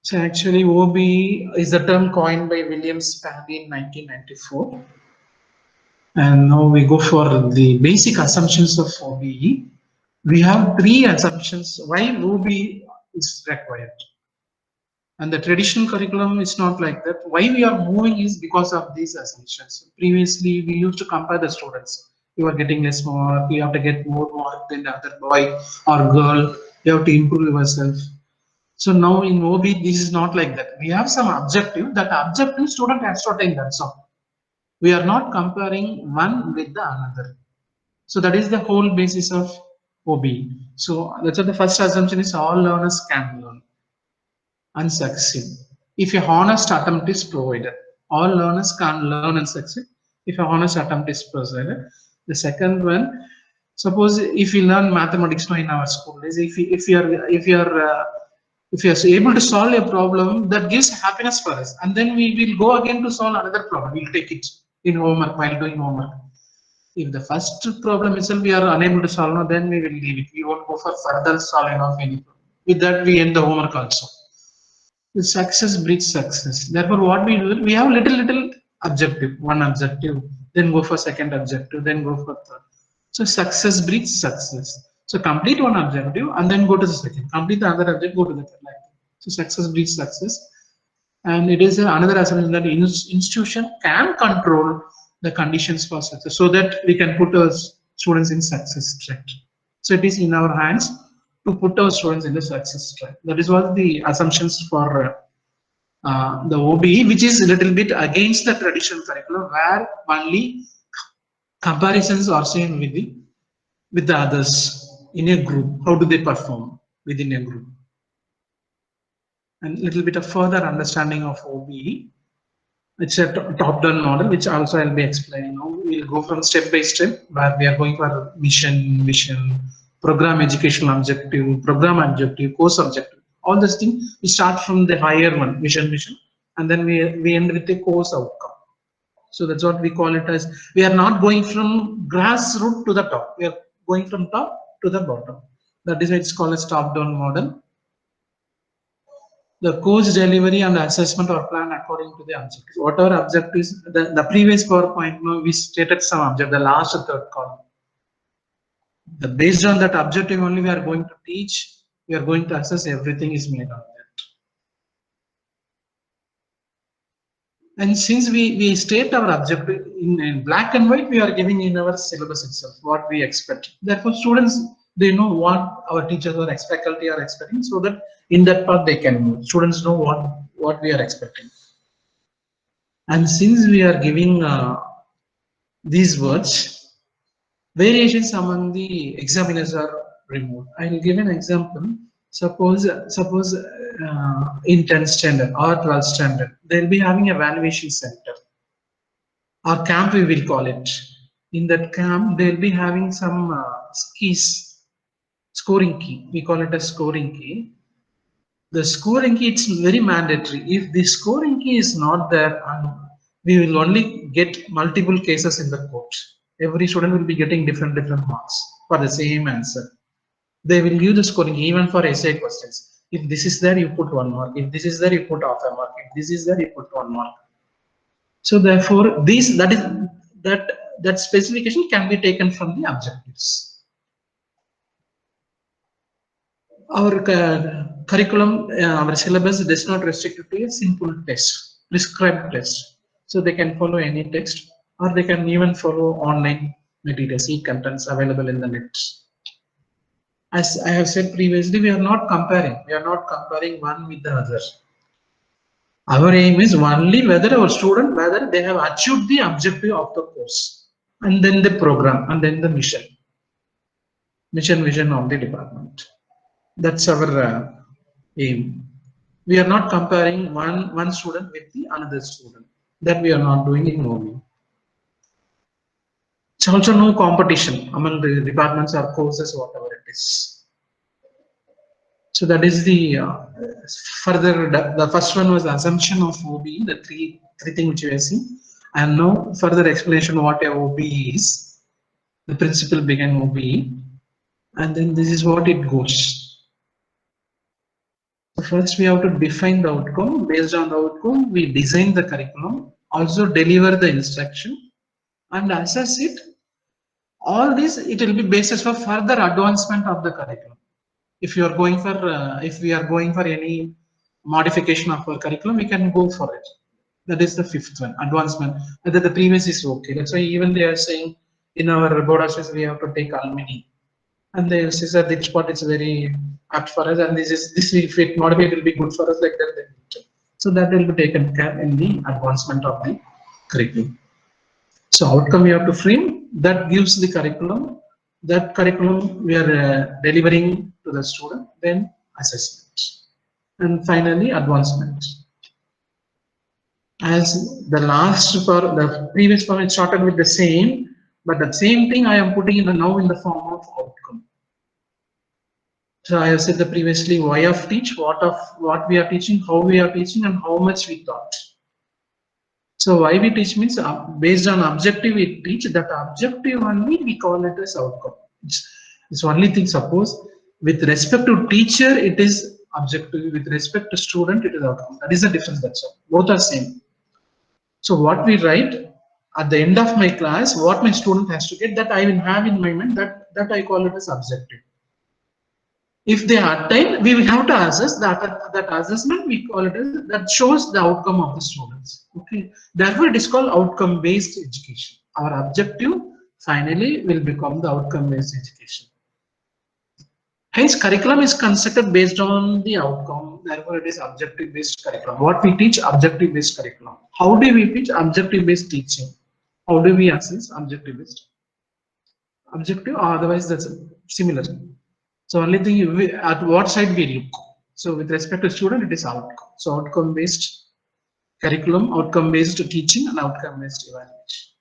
So actually, OBE is a term coined by William Spandy in 1994. And now we go for the basic assumptions of OBE. We have three assumptions why OBE is required. And the traditional curriculum is not like that. Why we are moving is because of these assumptions. Previously, we used to compare the students. You are getting less mark, you have to get more mark than the other boy or girl. You have to improve yourself. So now in OB, this is not like that. We have some objective. That objective student has to attain that. So we are not comparing one with the another. So that is the whole basis of OB. So that's what the first assumption is: all learners can learn and succeed if a honest attempt is provided. All learners can learn and succeed if a honest attempt is provided. The second one, suppose if we learn mathematics now in our school, is if you are able to solve a problem, that gives happiness for us, and then we will go again to solve another problem. We'll take it in homework while doing homework. If the first problem itself we are unable to solve, now then we will leave it. We won't go for further solving of any problem. With that, we end the homework also. The success breeds success. Therefore, what we do, we have little objective, one objective, then go for second objective, then go for third. So success breeds success. So complete one objective and then go to the second. Complete the other objective, go to the third. Like that. So success breeds success. And it is another assumption that institution can control the conditions for success so that we can put our students in success track. So it is in our hands to put our students in the success track. That is what the assumptions for the OBE, which is a little bit against the traditional curriculum, where only comparisons are seen with the others in a group. How do they perform within a group? And a little bit of further understanding of OBE. It's a top-down model, which also I'll be explaining now. We'll go from step by step, where we are going for mission, vision, program educational objective, program objective, course objective. All these things, we start from the higher one, vision, and then we end with the course outcome. So that's what we call it as. We are not going from grassroots to the top. We are going from top to the bottom. That is why it's called a top-down model. The course delivery and assessment are planned according to the objectives. Whatever objectives, the previous PowerPoint, we stated some objective, the last third column. Based on that objective only we are going to teach, we are going to assess, everything is made on that. And since we state our objective in black and white, we are giving in our syllabus itself what we expect. Therefore, students, they know what our teachers or faculty are expecting, so that in that part they can move. Students know what we are expecting. And since we are giving these words, variations among the examiners are removed. I will give an example. Suppose in 10th standard or 12th standard, they'll be having a evaluation center or camp, we will call it. In that camp, they'll be having some keys, scoring key. We call it a scoring key. The scoring key, it's very mandatory. If the scoring key is not there, we will only get multiple cases in the court. Every student will be getting different marks for the same answer. They will give the scoring even for essay questions. If this is there, you put 1 mark. If this is there, you put half a mark. If this is there, you put 1 mark. So therefore, that specification can be taken from the objectives. Our curriculum, our syllabus does not restrict to a simple test, prescribed test. So they can follow any text, or they can even follow online materials, e-contents available in the net. As I have said previously, we are not comparing. We are not comparing one with the other. Our aim is only whether our student, whether they have achieved the objective of the course, and then the program, and then the mission, vision of the department. That's our aim. We are not comparing one student with the another student. That we are not doing in OBE. It's also no competition among the departments or courses, whatever it is. So that is the further. The first one was the assumption of OBE, the three things which you have seen, and now further explanation what a OBE is, the principle behind OBE, and then this is what it goes. First, we have to define the outcome. Based on the outcome, we design the curriculum, also deliver the instruction, and assess it. All this, it will be basis for further advancement of the curriculum. If you are going for, if we are going for any modification of our curriculum, we can go for it. That is the fifth one, advancement. Whether the previous is okay. That's why even they are saying in our board assess we have to take Alumni. And they say that this part is very apt for us, and this if it modify it will be good for us like that. So that will be taken care in the advancement of the curriculum. So outcome we have to frame that gives the curriculum. That curriculum we are delivering to the student. Then assessment, and finally advancement. As the last for the previous form, it started with the same, but the same thing I am putting in the now in the form of outcome. So I have said the previously why of teach, what we are teaching, how we are teaching, and how much we taught. So why we teach means based on objective we teach. That objective only we call it as outcome. It's only thing. Suppose with respect to teacher it is objective, with respect to student it is outcome. That is the difference. That's all. Both are same. So what we write at the end of my class, what my student has to get, that I will have in my mind. That I call it as objective. If they attain, we will have to assess that assessment. We call it as that shows the outcome of the students. Okay. Therefore, it is called outcome-based education. Our objective finally will become the outcome-based education. Hence, curriculum is constructed based on the outcome. Therefore, it is objective-based curriculum. What we teach, objective-based curriculum. How do we teach objective-based teaching? How do we assess objective-based? Objective, or otherwise that's similar. So only thing at what side we look. So with respect to student, it is outcome. So outcome-based curriculum, outcome-based teaching, and outcome-based evaluation.